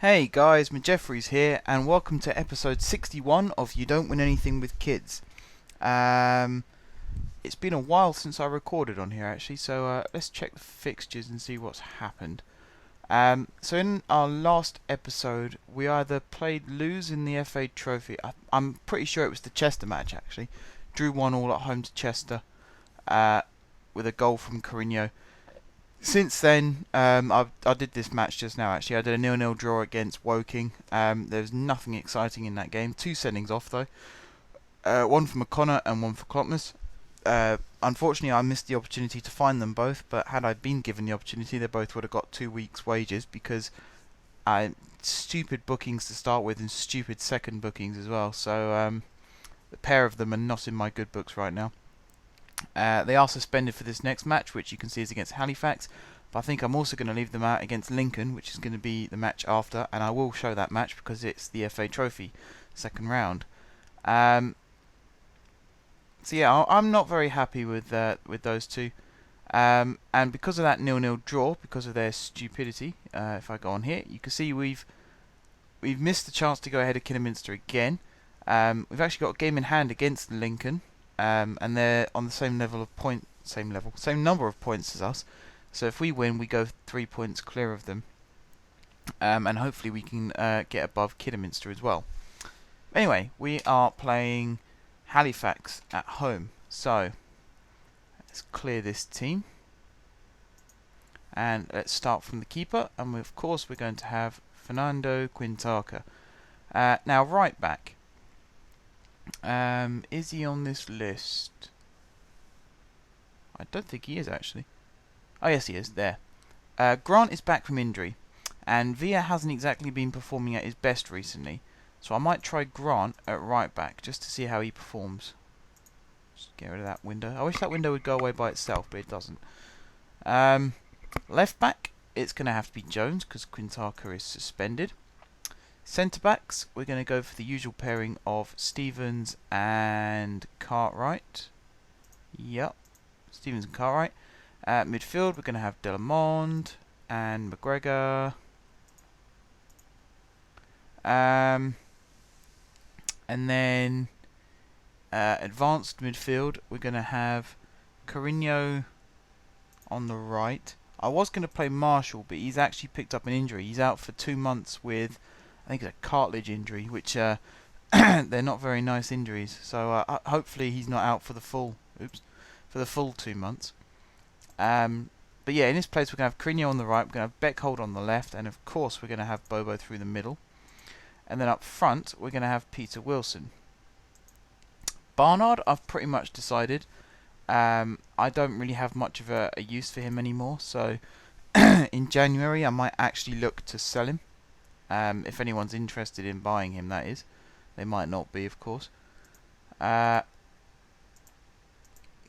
Hey guys, Jeffries here, and welcome to episode 61 of You Don't Win Anything with Kids. It's been a while since I recorded on here actually, so let's check the fixtures and see what's happened. So in our last episode, we either played lose in the FA Trophy. I'm pretty sure it was the Chester match actually. Drew 1-1 at home to Chester with a goal from Carino. Since then, I did this match just now actually. I did a 0-0 draw against Woking. There was nothing exciting in that game. 2 sendings off though. One for McConnor and one for Klopmas. Unfortunately, I missed the opportunity to find them both, but had I been given the opportunity, they both would have got 2 weeks' wages because stupid bookings to start with and stupid second bookings as well. So the pair of them are not in my good books right now. They are suspended for this next match, which you can see is against Halifax. But I think I'm also going to leave them out against Lincoln, which is going to be the match after, and I will show that match because it's the FA Trophy second round. So yeah, I'm not very happy with those two. And because of that 0-0 draw, because of their stupidity, if I go on here, you can see we've missed the chance to go ahead of Kidderminster again. We've actually got a game in hand against Lincoln. And they're on the same number of points as us. So if we win, we go 3 points clear of them, and hopefully we can get above Kidderminster as well. Anyway, we are playing Halifax at home. So let's clear this team, and let's start from the keeper. And of course, we're going to have Fernando Quintana. Now, right back. Is he on this list? I don't think he is actually. Oh yes, he is. There. Grant is back from injury, and Villa hasn't exactly been performing at his best recently. So I might try Grant at right back just to see how he performs. Just get rid of that window. I wish that window would go away by itself, but it doesn't. Left back, it's going to have to be Jones because Quintana is suspended. Centre backs, we're going to go for the usual pairing of Stevens and Cartwright. Yep, Stevens and Cartwright. Midfield, we're going to have Delamond and McGregor. And then advanced midfield, we're going to have Carino on the right. I was going to play Marshall, but he's actually picked up an injury. He's out for 2 months with, I think it's a cartilage injury, which they're not very nice injuries. So hopefully he's not out for the full 2 months. But yeah, in this place we're going to have Carino on the right, we're going to have Beckhold on the left, and of course we're going to have Bobo through the middle. And then up front we're going to have Peter Wilson. Barnard, I've pretty much decided. I don't really have much of a use for him anymore, so in January I might actually look to sell him. If anyone's interested in buying him, that is. They might not be, of course. I'm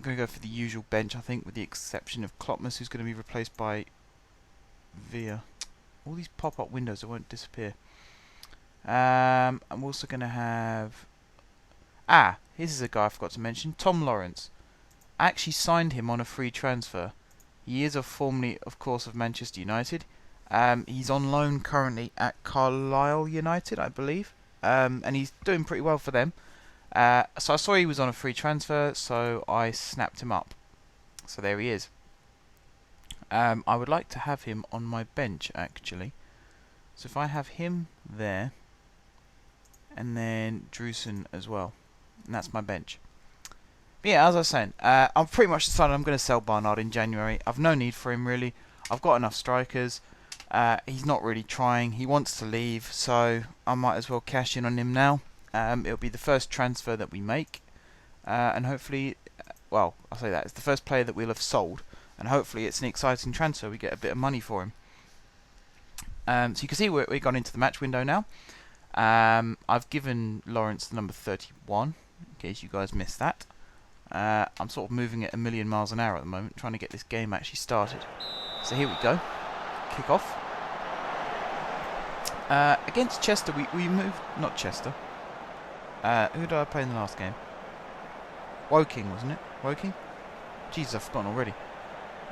going to go for the usual bench, I think, with the exception of Klopmas, who's going to be replaced by Villa. All these pop-up windows that won't disappear. I'm also going to have... here's a guy I forgot to mention. Tom Lawrence. I actually signed him on a free transfer. He is formerly, of course, of Manchester United. He's on loan currently at Carlisle United, I believe, and he's doing pretty well for them. So I saw he was on a free transfer, so I snapped him up. So there he is. I would like to have him on my bench, actually. So if I have him there, and then Drewson as well, and that's my bench. But yeah, as I was saying, I've pretty much decided I'm going to sell Barnard in January. I've no need for him, really. I've got enough strikers. He's not really trying. He wants to leave, so I might as well cash in on him now. It'll be the first transfer that we make, and hopefully, well, I'll say that it's the first player that we'll have sold, and hopefully it's an exciting transfer. We get a bit of money for him. So you can see we've gone into the match window now. I've given Lawrence the number 31, in case you guys missed that. I'm sort of moving at 1,000,000 miles an hour at the moment, trying to get this game actually started. So here we go. Kick off. Against Chester, we moved... Not Chester. Who did I play in the last game? Woking, wasn't it? Woking? Jesus, I've forgotten already.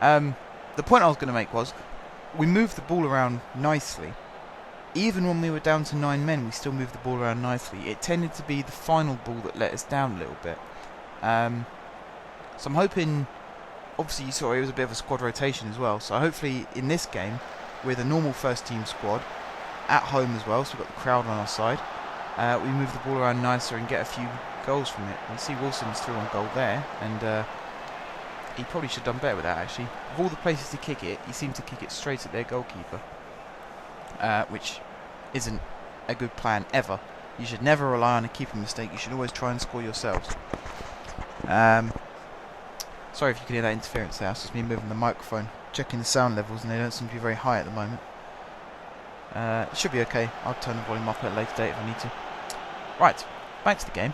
The point I was going to make was, we moved the ball around nicely, even when we were down to 9 men, we still moved the ball around nicely. It tended to be the final ball that let us down a little bit. So I'm hoping, obviously you saw it was a bit of a squad rotation as well, so hopefully in this game, with a normal first team squad, at home as well, so we've got the crowd on our side, we move the ball around nicer and get a few goals from it. You see Wilson's through on goal there, and he probably should have done better with that actually. Of all the places to kick it, he seemed to kick it straight at their goalkeeper, which isn't a good plan ever. You should never rely on a keeper mistake, you should always try and score yourselves. Sorry if you can hear that interference there, it's just me moving the microphone, checking the sound levels, and they don't seem to be very high at the moment. It should be okay, I'll turn the volume up at a later date if I need to. Right, back to the game.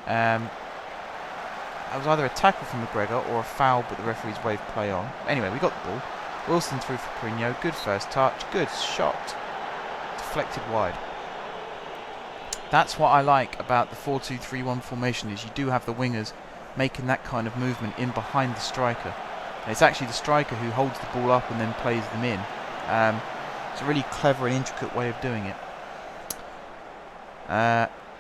That was either a tackle from McGregor or a foul, but the referee's waved play on. Anyway, we got the ball. Wilson through for Courinho, good first touch, good shot. Deflected wide. That's what I like about the 4-2-3-1 formation, is you do have the wingers making that kind of movement in behind the striker. And it's actually the striker who holds the ball up and then plays them in. It's a really clever and intricate way of doing it.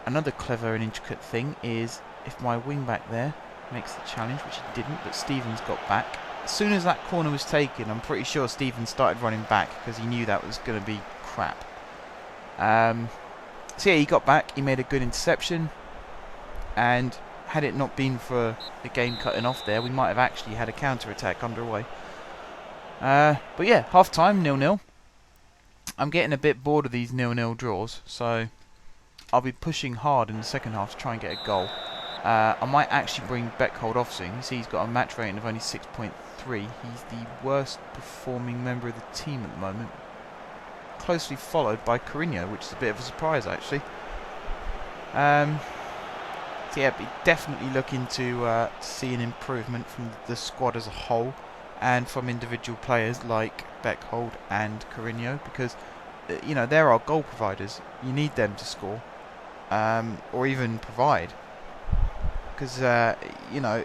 Another clever and intricate thing is if my wing back there makes the challenge, which he didn't, but Stevens got back. As soon as that corner was taken, I'm pretty sure Stevens started running back because he knew that was going to be crap. So yeah, he got back, he made a good interception, and had it not been for the game cutting off there, we might have actually had a counter-attack underway. But yeah, half-time, 0-0. I'm getting a bit bored of these 0-0 draws, so I'll be pushing hard in the second half to try and get a goal. I might actually bring Beckhold off soon. You see he's got a match rating of only 6.3. He's the worst performing member of the team at the moment. Closely followed by Courinho, which is a bit of a surprise actually. So yeah, be definitely looking to see an improvement from the squad as a whole and from individual players like Beckhold and Courinho, because you know, they're our goal providers. You need them to score or even provide, because you know,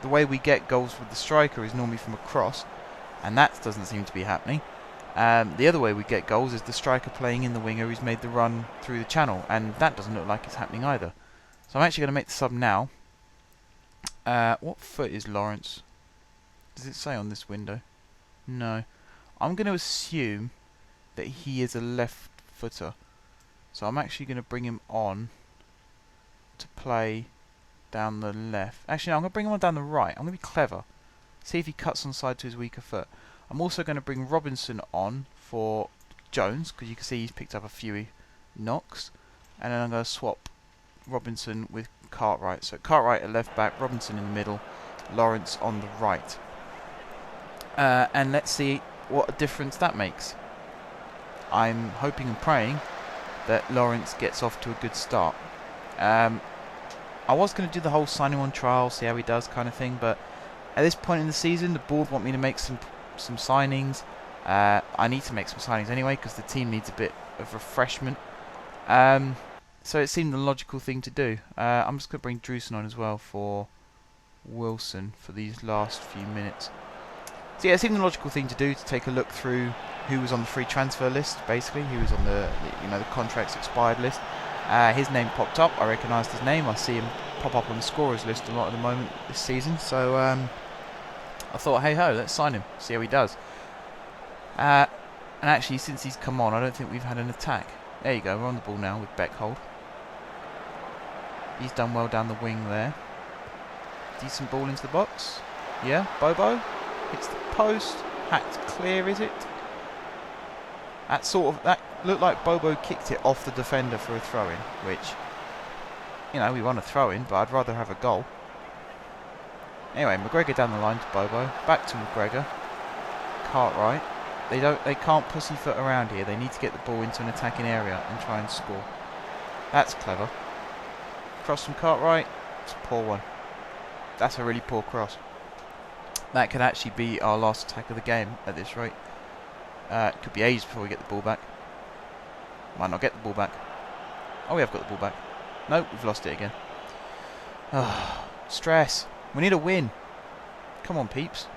the way we get goals with the striker is normally from a cross, and that doesn't seem to be happening. The other way we get goals is the striker playing in the winger who's made the run through the channel, and that doesn't look like it's happening either. So I'm actually going to make the sub now. What foot is Lawrence? Does it say on this window? No. I'm going to assume that he is a left footer. So I'm actually going to bring him on to play down the left. Actually, no, I'm going to bring him on down the right. I'm going to be clever. See if he cuts on side to his weaker foot. I'm also going to bring Robinson on for Jones, because you can see he's picked up a few knocks. And then I'm going to swap Robinson with Cartwright. So Cartwright at left back, Robinson in the middle, Lawrence on the right. And let's see what a difference that makes. I'm hoping and praying that Lawrence gets off to a good start. I was going to do the whole signing on trial, see how he does kind of thing, but at this point in the season, the board want me to make some signings. I need to make some signings anyway, because the team needs a bit of refreshment. So it seemed the logical thing to do. I'm just going to bring Drewson on as well for Wilson for these last few minutes. So yeah, it seemed the logical thing to do, to take a look through who was on the free transfer list, basically, who was on the contracts expired list. His name popped up. I recognised his name. I see him pop up on the scorers list a lot at the moment this season. So I thought, hey ho, let's sign him, see how he does. And actually, since he's come on, I don't think we've had an attack. There you go, we're on the ball now with Beckhold. He's done well down the wing there. Decent ball into the box. Yeah, Bobo hits the post. Hacked clear, is it? That looked like Bobo kicked it off the defender for a throw-in, which, you know, we want a throw-in, but I'd rather have a goal. Anyway, McGregor down the line to Bobo. Back to McGregor. Cartwright. They can't pussyfoot around here. They need to get the ball into an attacking area and try and score. That's clever. Cross from Cartwright. It's a poor one. That's a really poor cross. That could actually be our last attack of the game at this rate. It could be ages before we get the ball back. Might not get the ball back. Oh, we have got the ball back. No, we've lost it again. Oh, stress. We need a win. Come on, peeps.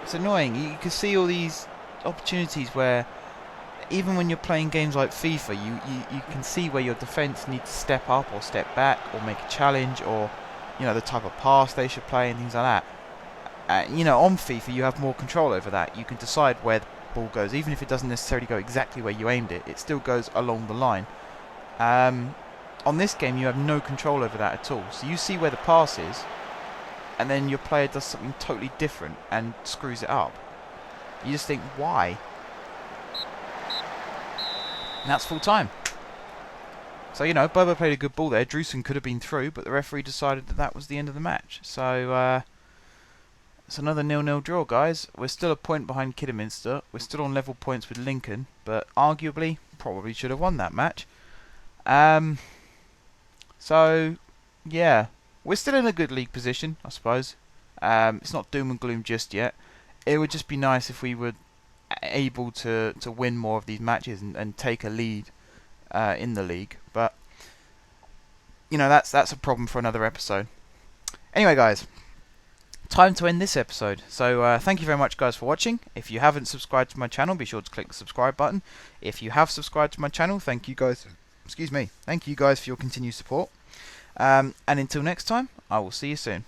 It's annoying. You can see all these opportunities where, even when you're playing games like FIFA, you can see where your defence needs to step up or step back or make a challenge, or the type of pass they should play and things like that. On FIFA you have more control over that. You can decide where the ball goes, even if it doesn't necessarily go exactly where you aimed it. It still goes along the line. On this game you have no control over that at all. So you see where the pass is, and then your player does something totally different and screws it up. You just think, why? And that's full time. So, Bobo played a good ball there. Drusen could have been through, but the referee decided that was the end of the match. So, it's another 0-0 draw, guys. We're still a point behind Kidderminster. We're still on level points with Lincoln, but arguably, probably should have won that match. So, yeah. We're still in a good league position, I suppose. It's not doom and gloom just yet. It would just be nice if we were able to win more of these matches and take a lead in the league. But, that's a problem for another episode. Anyway, guys. Time to end this episode. So thank you very much, guys, for watching. If you haven't subscribed to my channel, be sure to click the subscribe button. If you have subscribed to my channel, thank you guys. Excuse me. Thank you guys for your continued support. And until next time, I will see you soon.